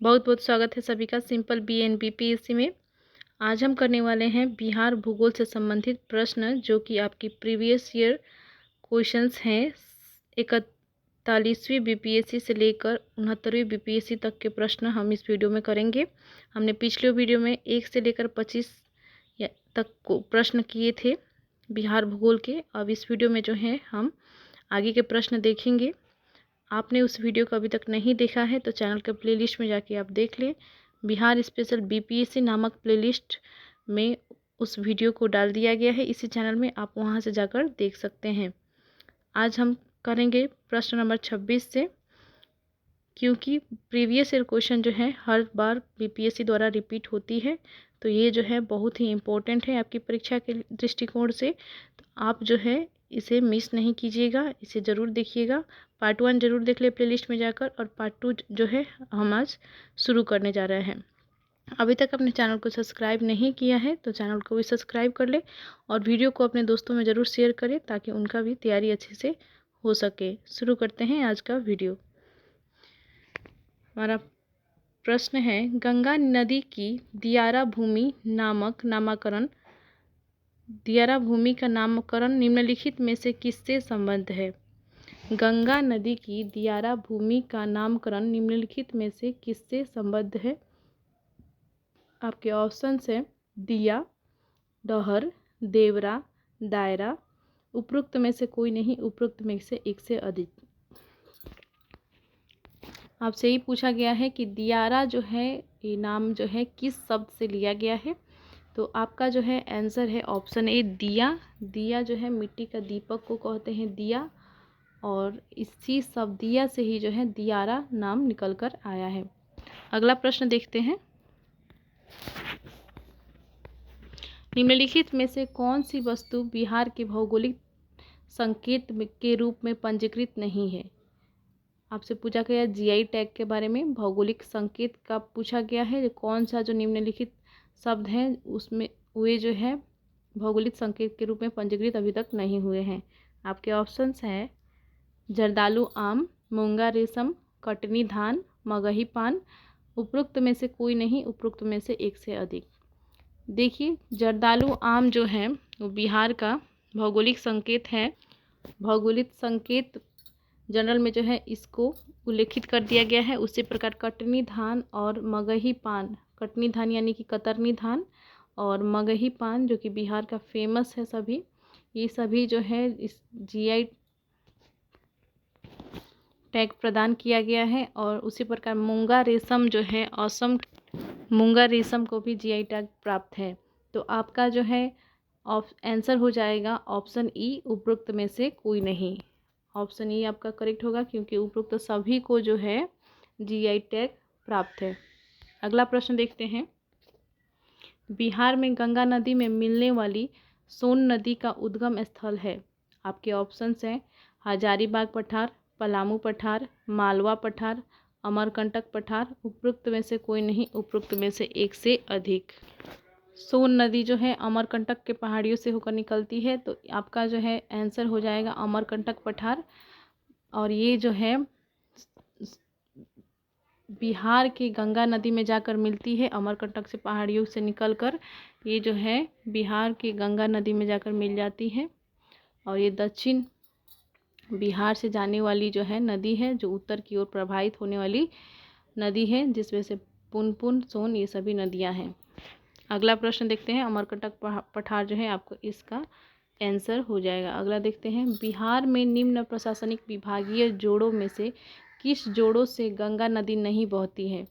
बहुत बहुत स्वागत है सभी का सिंपल BNBPSC में। आज हम करने वाले हैं बिहार भूगोल से संबंधित प्रश्न, जो कि आपकी प्रीवियस ईयर क्वेश्चंस हैं। 41वीं BPSC से लेकर 69वीं BPSC तक के प्रश्न हम इस वीडियो में करेंगे। हमने पिछले वीडियो में 1 से लेकर 25 तक को प्रश्न किए थे बिहार भूगोल के। अब इस वीडियो में जो है हम आगे के प्रश्न देखेंगे। आपने उस वीडियो को अभी तक नहीं देखा है तो चैनल के प्लेलिस्ट में जाके आप देख लें। बिहार स्पेशल BPSC नामक प्लेलिस्ट में उस वीडियो को डाल दिया गया है इसी चैनल में, आप वहां से जाकर देख सकते हैं। आज हम करेंगे प्रश्न नंबर 26 से, क्योंकि प्रीवियस ईयर क्वेश्चन जो है हर बार BPSC द्वारा रिपीट होती है, तो ये जो है बहुत ही इम्पोर्टेंट है आपकी परीक्षा के दृष्टिकोण से। तो आप जो है इसे मिस नहीं कीजिएगा, इसे ज़रूर देखिएगा। पार्ट 1 ज़रूर देख ले प्लेलिस्ट में जाकर, और पार्ट 2 जो है हम आज शुरू करने जा रहे हैं। अभी तक अपने चैनल को सब्सक्राइब नहीं किया है तो चैनल को भी सब्सक्राइब कर ले, और वीडियो को अपने दोस्तों में ज़रूर शेयर करें ताकि उनका भी तैयारी अच्छे से हो सके। शुरू करते हैं आज का वीडियो। हमारा प्रश्न है, गंगा नदी की दियारा भूमि का नामकरण निम्नलिखित में से किससे संबद्ध है? गंगा नदी की दियारा भूमि का नामकरण निम्नलिखित में से किससे संबद्ध है? आपके ऑप्शन है दिया, डहर, देवरा, दायरा। उपरोक्त में से कोई नहीं, उपरोक्त में से एक से अधिक। आपसे ही पूछा गया है कि दियारा जो है ये नाम जो है किस शब्द से लिया गया है। तो आपका जो है आंसर है ऑप्शन ए दिया। दिया जो है मिट्टी का दीपक को कहते हैं दिया, और इसी शब्द दिया से ही जो है दियारा नाम निकल कर आया है। अगला प्रश्न देखते हैं। निम्नलिखित में से कौन सी वस्तु बिहार के भौगोलिक संकेत के रूप में पंजीकृत नहीं है? आपसे पूछा गया GI टैग के बारे में, भौगोलिक संकेत का पूछा गया है। कौन सा जो निम्नलिखित शब्द हैं उसमें वे जो है भौगोलिक संकेत के रूप में पंजीकृत अभी तक नहीं हुए हैं? आपके ऑप्शंस हैं जर्दालू आम, मूंगा रेशम, कटनी धान, मगही पान। उपरोक्त में से कोई नहीं, उपरोक्त में से एक से अधिक। देखिए, जर्दालू आम जो है वो बिहार का भौगोलिक संकेत है। भौगोलिक संकेत जनरल में जो है इसको उल्लेखित कर दिया गया है। उसी प्रकार कटनी धान और मगही पान, कटनी धान यानी कि कतरनी धान, और मगही पान जो कि बिहार का फेमस है, सभी ये सभी जो है इस GI टैग प्रदान किया गया है। और उसी प्रकार मूंगा रेशम जो है असम, मूंगा रेशम को भी GI टैग प्राप्त है। तो आपका जो है आंसर हो जाएगा ऑप्शन ई, उपरोक्त में से कोई नहीं। ऑप्शन ई आपका करेक्ट होगा, क्योंकि उपरोक्त सभी को जो है GI टैग प्राप्त है। अगला प्रश्न देखते हैं। बिहार में गंगा नदी में मिलने वाली सोन नदी का उद्गम स्थल है। आपके ऑप्शंस हैं हजारीबाग पठार, पलामू पठार, मालवा पठार, अमरकंटक पठार। उपरोक्त में से कोई नहीं, उपरोक्त में से एक से अधिक। सोन नदी जो है अमरकंटक के पहाड़ियों से होकर निकलती है, तो आपका जो है आंसर हो जाएगा अमरकंटक पठार। और ये जो है बिहार की गंगा नदी में जाकर मिलती है, अमरकंटक से पहाड़ियों से निकलकर ये जो है बिहार की गंगा नदी में जाकर मिल जाती है। और ये दक्षिण बिहार से जाने वाली जो है नदी है, जो उत्तर की ओर प्रवाहित होने वाली नदी है, जिसमें से पुनपुन, सोन ये सभी नदियां हैं। अगला प्रश्न देखते हैं। अमरकंटक पठार जो है आपको इसका आंसर हो जाएगा। अगला देखते हैं। बिहार में निम्न प्रशासनिक विभागीय जोड़ों में से किस जोड़ों से गंगा नदी नहीं बहती है?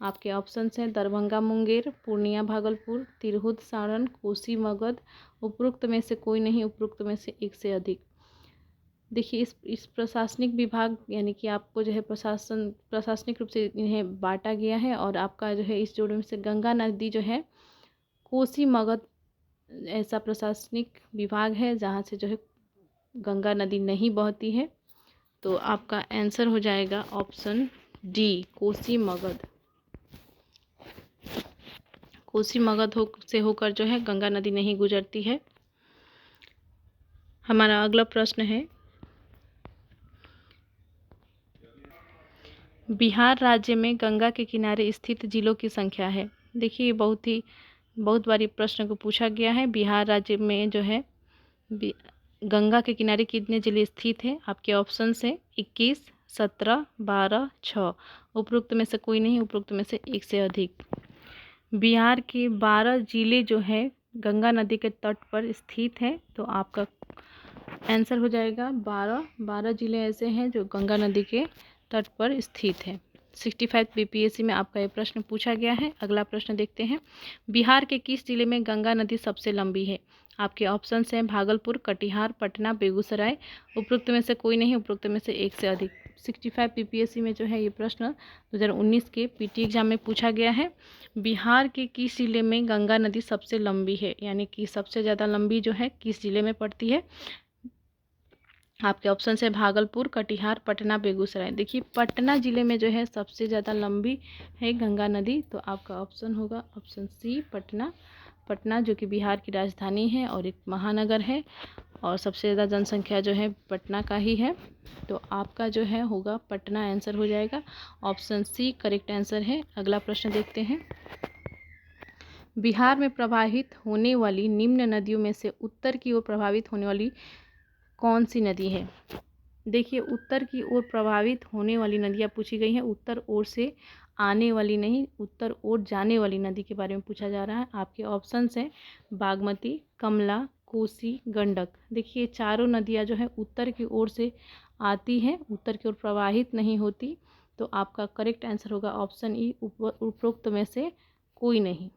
आपके ऑप्शंस हैं दरभंगा मुंगेर, पूर्णिया भागलपुर, तिरहुत सारण, कोसी मगध। उपरोक्त में से कोई नहीं, उपरोक्त में से एक से अधिक। देखिए, इस प्रशासनिक विभाग यानी कि आपको जो है प्रशासनिक रूप से इन्हें बांटा गया है, और आपका जो है इस जोड़ों में से गंगा नदी जो है कोसी मगध ऐसा प्रशासनिक विभाग है जहाँ से जो है गंगा नदी नहीं बहती है। तो आपका आंसर हो जाएगा ऑप्शन डी, कोसी मगध। कोसी मगध से होकर जो है गंगा नदी नहीं गुजरती है। हमारा अगला प्रश्न है। बिहार राज्य में गंगा के किनारे स्थित जिलों की संख्या है। देखिए बहुत बारी प्रश्न को पूछा गया है। बिहार राज्य में जो है गंगा के किनारे कितने जिले स्थित हैं? आपके ऑप्शन है 21, 17, 12, 6। उपरोक्त में से कोई नहीं, उपरोक्त में से एक से अधिक। बिहार के 12 जिले जो है गंगा नदी के तट पर स्थित हैं, तो आपका आंसर हो जाएगा 12 जिले ऐसे हैं जो गंगा नदी के तट पर स्थित है। 65 बीपीएससी में आपका ये प्रश्न पूछा गया है। अगला प्रश्न देखते हैं। बिहार के किस जिले में गंगा नदी सबसे लंबी है? आपके ऑप्शंस हैं भागलपुर, कटिहार, पटना, बेगूसराय। उपरोक्त में से कोई नहीं, उपरोक्त में से एक से अधिक। 65 बीपीएससी में जो है ये प्रश्न 2019 के पीटी एग्जाम में पूछा गया है। बिहार के किस जिले में गंगा नदी सबसे लंबी है, यानी कि सबसे ज़्यादा लंबी जो है किस जिले में पड़ती है? आपके ऑप्शन है भागलपुर, कटिहार, पटना, बेगूसराय। देखिए पटना जिले में जो है सबसे ज़्यादा लंबी है गंगा नदी, तो आपका ऑप्शन होगा ऑप्शन सी पटना। पटना जो कि बिहार की राजधानी है और एक महानगर है, और सबसे ज़्यादा जनसंख्या जो है पटना का ही है, तो आपका जो है होगा पटना आंसर हो जाएगा। ऑप्शन सी करेक्ट आंसर है। अगला प्रश्न देखते हैं। बिहार में प्रवाहित होने वाली निम्न नदियों में से उत्तर की ओर प्रभावित होने वाली कौन सी नदी है? देखिए उत्तर की ओर प्रभावित होने वाली नदियाँ पूछी गई हैं, उत्तर ओर से आने वाली नहीं, उत्तर ओर जाने वाली नदी के बारे में पूछा जा रहा है। आपके ऑप्शंस हैं बागमती, कमला, कोसी, गंडक। देखिए चारों नदियाँ जो है उत्तर की ओर से आती हैं, उत्तर की ओर प्रवाहित नहीं होती, तो आपका करेक्ट आंसर होगा ऑप्शन ई उपरोक्त में से कोई नहीं।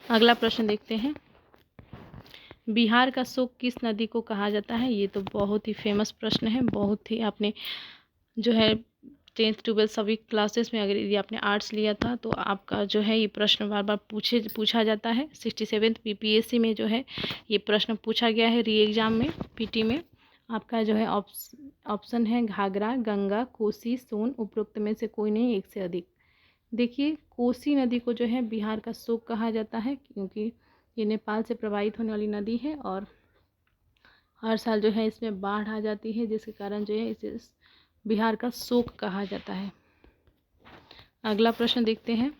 अगला प्रश्न देखते हैं। बिहार का शोक किस नदी को कहा जाता है? ये तो बहुत ही फेमस प्रश्न है, बहुत ही आपने जो है 10th 12th सभी क्लासेस में अगर यदि आपने आर्ट्स लिया था तो आपका जो है ये प्रश्न बार बार पूछा जाता है। 67th बीपीएससी में जो है ये प्रश्न पूछा गया है री एग्ज़ाम में, पीटी में। आपका जो है ऑप्शन है घाघरा, गंगा, कोसी, सोन। उपरोक्त में से कोई नहीं, एक से अधिक। देखिए कोसी नदी को जो है बिहार का शोक कहा जाता है, क्योंकि ये नेपाल से प्रवाहित होने वाली नदी है और हर साल जो है इसमें बाढ़ आ जाती है, जिसके कारण जो है इसे बिहार का शोक कहा जाता है। अगला प्रश्न देखते हैं।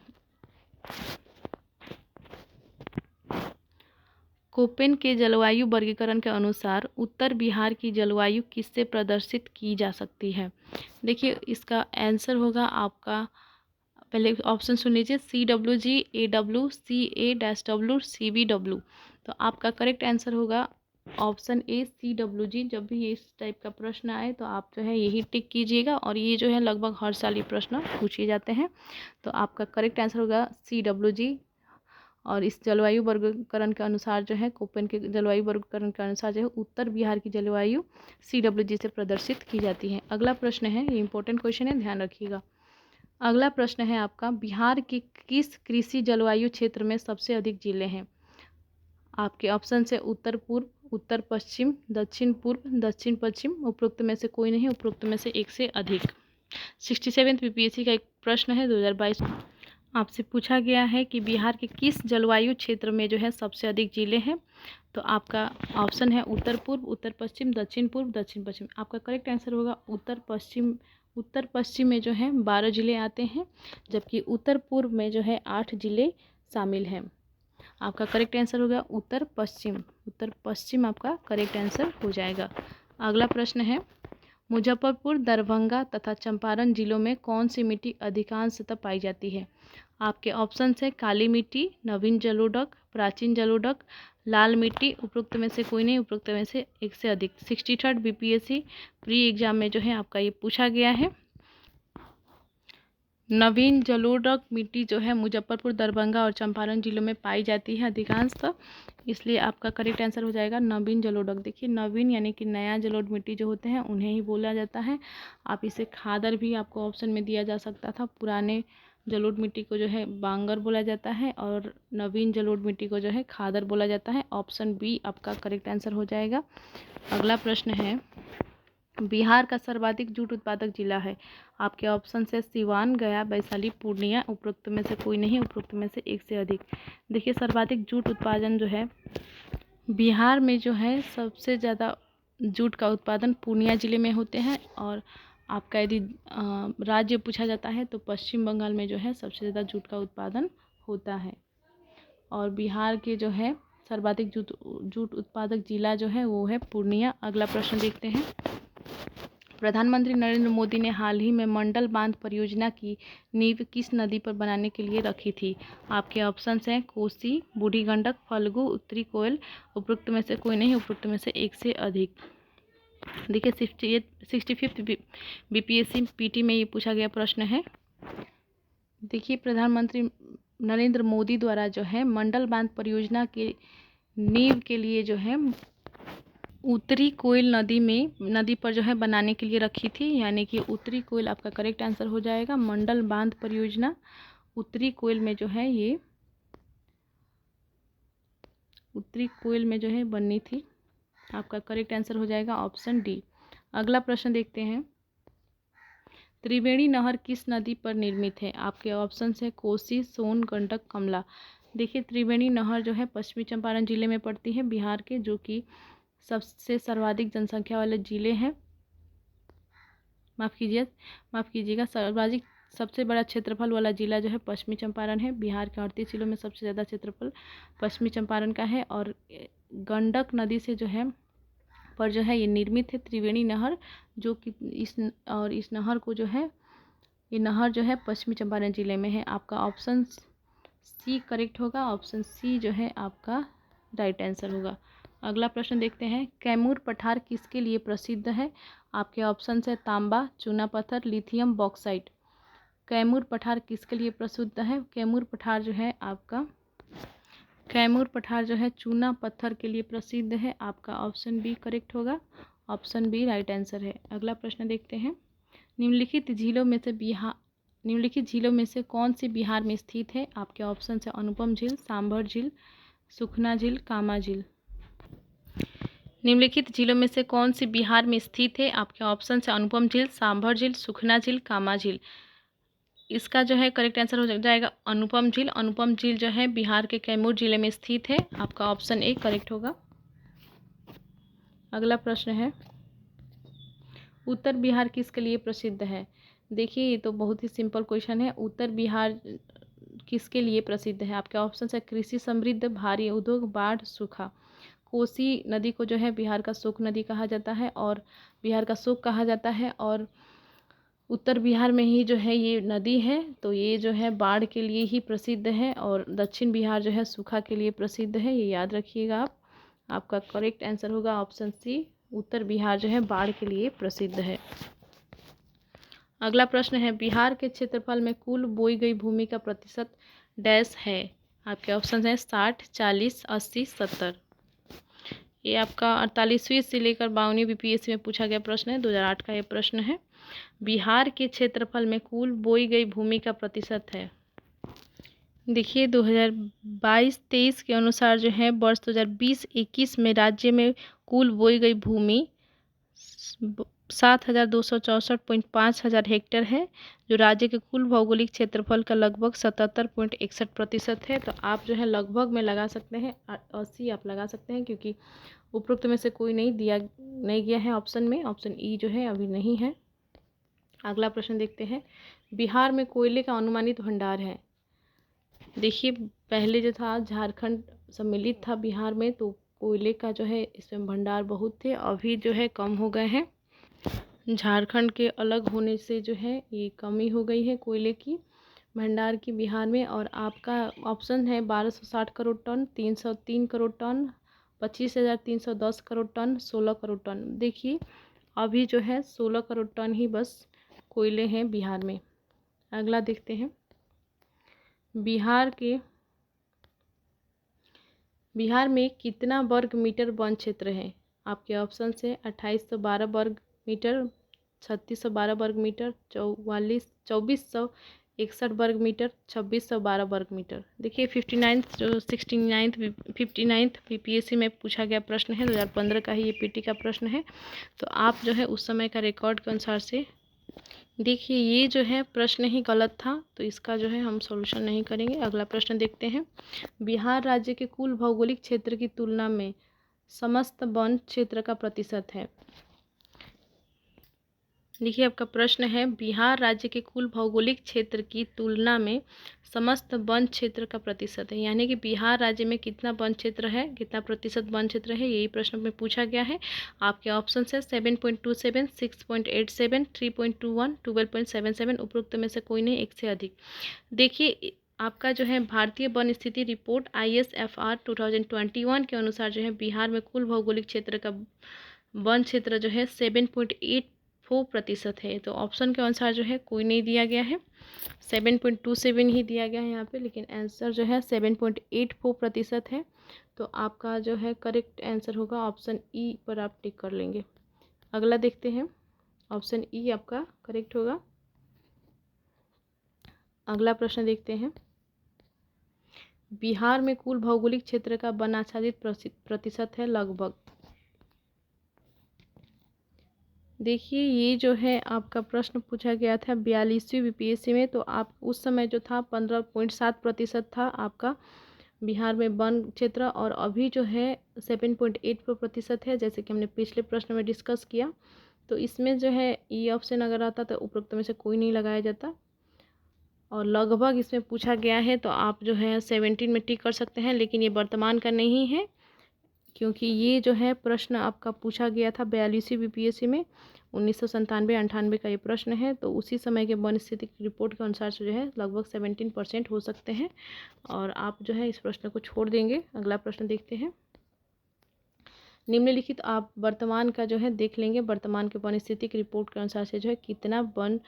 कोपेन के जलवायु वर्गीकरण के अनुसार उत्तर बिहार की जलवायु किससे प्रदर्शित की जा सकती है? देखिए इसका आंसर होगा आपका, पहले ऑप्शन सुन लीजिए, CWG, AW, CA-W, CBW। तो आपका करेक्ट आंसर होगा ऑप्शन ए CWG। जब भी इस टाइप का प्रश्न आए तो आप जो है यही टिक कीजिएगा, और ये जो है लगभग हर साल ये प्रश्न पूछे जाते हैं, तो आपका करेक्ट आंसर होगा CWG। और इस जलवायु वर्गीकरण के अनुसार जो है कोपेन के जलवायु वर्गीकरण के अनुसार जो है उत्तर बिहार की जलवायु CWG से प्रदर्शित की जाती है। अगला प्रश्न है, ये इंपॉर्टेंट क्वेश्चन है, ध्यान रखिएगा। अगला प्रश्न है आपका, बिहार के किस कृषि जलवायु क्षेत्र में सबसे अधिक जिले हैं? आपके ऑप्शन से उत्तर पूर्व, उत्तर पश्चिम, दक्षिण पूर्व, दक्षिण पश्चिम। उपरोक्त में से कोई नहीं, उपरोक्त में से एक से अधिक। 67 बीपीएससी का एक प्रश्न है 2022, आपसे पूछा गया है कि बिहार के किस जलवायु क्षेत्र में जो है सबसे अधिक जिले हैं? तो आपका ऑप्शन है उत्तर पूर्व, उत्तर पश्चिम, दक्षिण पूर्व, दक्षिण पश्चिम। आपका करेक्ट आंसर होगा उत्तर पश्चिम। उत्तर पश्चिम में जो है 12 जिले आते हैं, जबकि उत्तर पूर्व में जो है 8 जिले शामिल हैं। आपका करेक्ट आंसर होगा उत्तर पश्चिम। उत्तर पश्चिम आपका करेक्ट आंसर हो जाएगा। अगला प्रश्न है, मुजफ्फरपुर, दरभंगा तथा चंपारण जिलों में कौन सी मिट्टी अधिकांशतः पाई जाती है? आपके ऑप्शन है काली मिट्टी, नवीन जलोढ़, प्राचीन जलोढ़, लाल मिट्टी। उपरोक्त में से कोई नहीं, उपरोक्त में से एक से अधिक। 63 बीपीएससी प्री एग्जाम में जो है आपका ये पूछा गया है। नवीन जलोढ़ मिट्टी जो है मुजफ्फरपुर, दरभंगा और चंपारण जिलों में पाई जाती है अधिकांशतः, इसलिए आपका करेक्ट आंसर हो जाएगा नवीन जलोढ़। देखिए नवीन यानी कि नया जलोढ़ मिट्टी जो होते हैं उन्हें ही बोला जाता है। आप इसे खादर भी आपको ऑप्शन में दिया जा सकता था। पुराने जलोढ़ मिट्टी को जो है बांगर बोला जाता है और नवीन जलोढ़ मिट्टी को जो है खादर बोला जाता है। ऑप्शन बी आपका करेक्ट आंसर हो जाएगा। अगला प्रश्न है, बिहार का सर्वाधिक जूट उत्पादक जिला है? आपके ऑप्शन है सिवान, गया, वैशाली, पूर्णिया। उपरोक्त में से कोई नहीं, उपरोक्त में से एक से अधिक। देखिए सर्वाधिक जूट उत्पादन जो है बिहार में जो है सबसे ज़्यादा जूट का उत्पादन पूर्णिया जिले में होते हैं, और आपका यदि राज्य पूछा जाता है तो पश्चिम बंगाल में जो है सबसे ज़्यादा जूट का उत्पादन होता है। और बिहार के जो है सर्वाधिक जूट उत्पादक जिला जो है वो है पूर्णिया। अगला प्रश्न देखते हैं। प्रधानमंत्री नरेंद्र मोदी ने हाल ही में मंडल बांध परियोजना की नींव किस नदी पर बनाने के लिए रखी थी? आपके ऑप्शंस हैं कोसी, बूढ़ी गंडक, फल्गु, उत्तरी कोयल। उपरोक्त में से कोई नहीं, उपरोक्त में से एक से अधिक। देखिए 65th बीपीएससी पीटी में ये पूछा गया प्रश्न है। देखिए प्रधानमंत्री नरेंद्र मोदी द्वारा जो है मंडल बांध परियोजना के नींव के लिए जो है उत्तरी कोयल नदी पर जो है बनाने के लिए रखी थी, यानी कि उत्तरी कोयल आपका करेक्ट आंसर हो जाएगा। मंडल बांध परियोजना उत्तरी कोयल में जो है ये उत्तरी कोयल में जो है बननी थी। आपका करेक्ट आंसर हो जाएगा ऑप्शन डी। अगला प्रश्न देखते हैं। त्रिवेणी नहर किस नदी पर निर्मित है? आपके ऑप्शन है कोसी, सोन, गंडक, कमला। देखिए त्रिवेणी नहर जो है पश्चिमी चंपारण जिले में पड़ती है बिहार के, जो कि सबसे सर्वाधिक जनसंख्या वाले जिले हैं। माफ़ कीजिएगा सर्वाधिक सबसे बड़ा क्षेत्रफल वाला जिला जो है पश्चिमी चंपारण है। बिहार के 38 जिलों में सबसे ज़्यादा क्षेत्रफल पश्चिमी चंपारण का है। और गंडक नदी से जो है पर जो है ये निर्मित है त्रिवेणी नहर, जो कि इस नहर को जो है ये नहर जो है पश्चिमी चंपारण जिले में है। आपका ऑप्शन सी करेक्ट होगा। ऑप्शन सी जो है आपका राइट आंसर होगा। अगला प्रश्न देखते हैं। कैमूर पठार किसके लिए प्रसिद्ध है? आपके ऑप्शन है तांबा, चूना पत्थर, लिथियम, बॉक्साइट। कैमूर पठार किसके लिए प्रसिद्ध है? कैमूर पठार जो है चूना पत्थर के लिए प्रसिद्ध है। आपका ऑप्शन बी करेक्ट होगा। ऑप्शन बी राइट आंसर है। अगला प्रश्न देखते हैं। निम्नलिखित झीलों में से कौन सी बिहार में स्थित है? आपके ऑप्शन है अनुपम झील, सांभर झील, सुखना झील, कामा झील। निम्नलिखित झीलों में से कौन सी बिहार में स्थित है? आपके ऑप्शन है अनुपम झील, सांभर झील, सुखना झील, कामा झील। इसका जो है करेक्ट आंसर हो जाएगा अनुपम झील। अनुपम झील जो है बिहार के कैमूर जिले में स्थित है। आपका ऑप्शन ए करेक्ट होगा। अगला प्रश्न है। उत्तर बिहार किसके लिए प्रसिद्ध है? देखिए ये तो बहुत ही सिंपल क्वेश्चन है। उत्तर बिहार किसके लिए प्रसिद्ध है? आपके ऑप्शन है कृषि समृद्ध, भारी उद्योग, बाढ़, सूखा। कोसी नदी को जो है बिहार का शोक नदी कहा जाता है और बिहार का शोक कहा जाता है। और उत्तर बिहार में ही जो है ये नदी है, तो ये जो है बाढ़ के लिए ही प्रसिद्ध है। और दक्षिण बिहार जो है सूखा के लिए प्रसिद्ध है, ये याद रखिएगा आप। आपका करेक्ट आंसर होगा ऑप्शन सी। उत्तर बिहार जो है बाढ़ के लिए प्रसिद्ध है। अगला प्रश्न है। बिहार के क्षेत्रफल में कुल बोई गई भूमि का प्रतिशत डैश है? आपके ऑप्शन है 60, 40, 80, 70। ये आपका 48वीं से लेकर 52वीं बीपीएससी में पूछा गया प्रश्न है। 2008 का ये प्रश्न है। बिहार के क्षेत्रफल में कुल बोई गई भूमि का प्रतिशत है। देखिए 2022-23 के अनुसार जो है वर्ष 2020-21 में राज्य में कुल बोई गई भूमि 7264.5 हजार हेक्टेयर है, जो राज्य के कुल भौगोलिक क्षेत्रफल का लगभग 77.61% है। तो आप जो है लगभग में लगा सकते हैं, 80 आप लगा सकते हैं, क्योंकि उपरोक्त में से कोई नहीं गया है ऑप्शन में। ऑप्शन ई जो है अभी नहीं है। अगला प्रश्न देखते हैं। बिहार में कोयले का अनुमानित भंडार है। देखिए पहले जो था झारखंड सम्मिलित था बिहार में, तो कोयले का जो है इसमें भंडार बहुत थे, अभी जो है कम हो गए हैं। झारखंड के अलग होने से जो है ये कमी हो गई है कोयले की भंडार की बिहार में। और आपका ऑप्शन है 1260 crore ton, 303 crore ton, 25,310 crore ton, 16 crore ton. देखिए अभी जो है 16 करोड़ टन ही बस कोयले हैं बिहार में। अगला देखते हैं। बिहार में कितना वर्ग मीटर वन क्षेत्र है? आपके ऑप्शन से 2812 वर्ग मीटर, 3612 वर्ग मीटर, 2461 वर्ग मीटर, 2612 वर्ग मीटर। देखिए 59th बीपीएससी में पूछा गया प्रश्न है। 2015 का ही ये पीटी का प्रश्न है। तो आप जो है उस समय का रिकॉर्ड के अनुसार से देखिए ये जो है प्रश्न ही गलत था, तो इसका जो है हम सॉल्यूशन नहीं करेंगे। अगला प्रश्न देखते हैं। बिहार राज्य के कुल भौगोलिक क्षेत्र की तुलना में समस्त वन क्षेत्र का प्रतिशत है। देखिए आपका प्रश्न है, बिहार राज्य के कुल भौगोलिक क्षेत्र की तुलना में समस्त वन क्षेत्र का प्रतिशत है, यानी कि बिहार राज्य में कितना वन क्षेत्र है, कितना प्रतिशत वन क्षेत्र है, यही प्रश्न में पूछा गया है। आपके ऑप्शन है 7.27, 6.87, 3.21, 12.77, उपरोक्त में से कोई नहीं, एक से अधिक। देखिए आपका जो है भारतीय वन स्थिति रिपोर्ट ISFR 2021 के अनुसार जो है बिहार में कुल भौगोलिक क्षेत्र का वन क्षेत्र जो है 7.84% है। तो ऑप्शन के अनुसार जो है कोई नहीं दिया गया है, 7.27 ही दिया गया है यहाँ पे, लेकिन आंसर जो है 7.84% है। तो आपका जो है करेक्ट आंसर होगा ऑप्शन ई पर आप टिक कर लेंगे। अगला देखते हैं, ऑप्शन ई आपका करेक्ट होगा। अगला प्रश्न देखते हैं, बिहार में कुल भौगोलिक क्षेत्र का वन आच्छादित प्रतिशत है लगभग। देखिए ये जो है आपका प्रश्न पूछा गया था 42वीं BPSC में, तो आप उस समय जो था 15.7% था आपका बिहार में वन क्षेत्र, और अभी जो है 7.84% है, जैसे कि हमने पिछले प्रश्न में डिस्कस किया। तो इसमें जो है ई ऑप्शन अगर आता तो उपरोक्त में से कोई नहीं लगाया जाता, और लगभग इसमें पूछा गया है, तो आप जो है 17 में टिक कर सकते हैं, लेकिन ये वर्तमान का नहीं है, क्योंकि ये जो है प्रश्न आपका पूछा गया था 42वीं BPSC में 1997-98 का ये प्रश्न है। तो उसी समय के वन स्थिति रिपोर्ट के अनुसार से जो है लगभग 17% हो सकते हैं, और आप जो है इस प्रश्न को छोड़ देंगे। अगला प्रश्न देखते हैं, निम्नलिखित आप वर्तमान का जो है देख लेंगे, वर्तमान के वन स्थिति रिपोर्ट के अनुसार से जो है कितना वन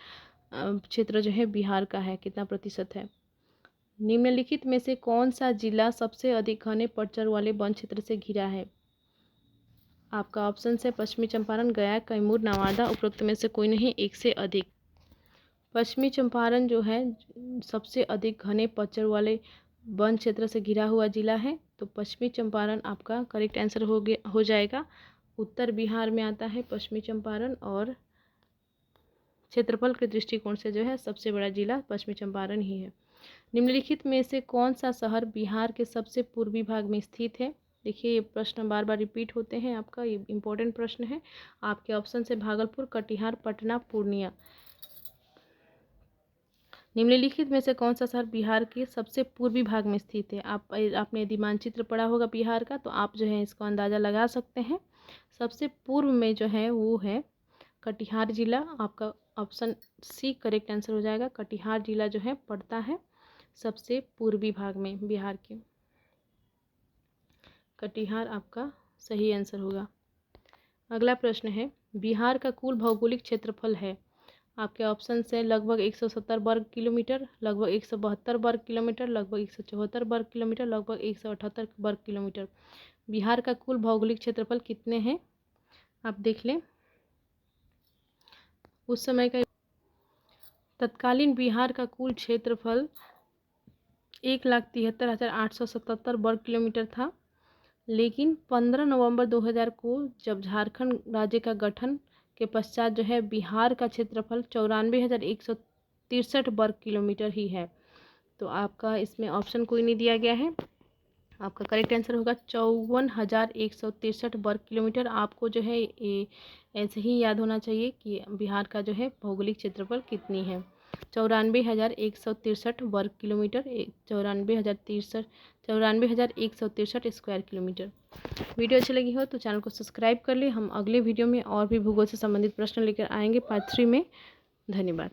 क्षेत्र जो है बिहार का है, कितना प्रतिशत है। निम्नलिखित में से कौन सा जिला सबसे अधिक घने पतझड़ वाले वन क्षेत्र से घिरा है। आपका ऑप्शन है पश्चिमी चंपारण, गया, कैमूर, नवादा, उपरोक्त में से कोई नहीं, एक से अधिक। पश्चिमी चंपारण जो है सबसे अधिक घने पतझड़ वाले वन क्षेत्र से घिरा हुआ जिला है, तो पश्चिमी चंपारण आपका करेक्ट आंसर हो जाएगा। उत्तर बिहार में आता है पश्चिमी चंपारण, और क्षेत्रफल के दृष्टिकोण से जो है सबसे बड़ा जिला पश्चिमी चंपारण ही है। निम्नलिखित में से कौन सा शहर बिहार के सबसे पूर्वी भाग में स्थित है। देखिए ये प्रश्न बार बार रिपीट होते हैं, आपका ये इम्पोर्टेंट प्रश्न है। आपके ऑप्शन से भागलपुर, कटिहार, पटना, पूर्णिया। निम्नलिखित में से कौन सा शहर बिहार के सबसे पूर्वी भाग में स्थित है। आपने यदि मानचित्र पढ़ा होगा बिहार का, तो आप जो है इसका अंदाज़ा लगा सकते हैं। सबसे पूर्व में जो है वो है कटिहार जिला। आपका ऑप्शन सी करेक्ट आंसर हो जाएगा। कटिहार जिला जो है पड़ता है सबसे पूर्वी भाग में बिहार के। कटिहार आपका सही आंसर होगा। अगला प्रश्न है, बिहार का कुल भौगोलिक क्षेत्रफल है। आपके ऑप्शन से लगभग 170 वर्ग किलोमीटर, लगभग 172 वर्ग किलोमीटर, लगभग 174 वर्ग किलोमीटर, लगभग 178 वर्ग किलोमीटर। बिहार का कुल भौगोलिक क्षेत्रफल कितने हैं आप देख लें। उस समय का तत्कालीन बिहार का कुल क्षेत्रफल 1,73,877 वर्ग किलोमीटर था, लेकिन 15 नवंबर 2000 को जब झारखंड राज्य का गठन के पश्चात जो है बिहार का क्षेत्रफल 94,163 वर्ग किलोमीटर ही है। तो आपका इसमें ऑप्शन कोई नहीं दिया गया है, आपका करेक्ट आंसर होगा 54,163 वर्ग किलोमीटर। आपको जो है ये ऐसे ही याद होना चाहिए कि बिहार का जो है भौगोलिक क्षेत्रफल कितनी है, 94,163 वर्ग किलोमीटर, 94,163 स्क्वायर किलोमीटर। वीडियो अच्छी लगी हो तो चैनल को सब्सक्राइब कर ले। हम अगले वीडियो में और भी भूगोल से संबंधित प्रश्न लेकर आएंगे पार्ट 3 में। धन्यवाद।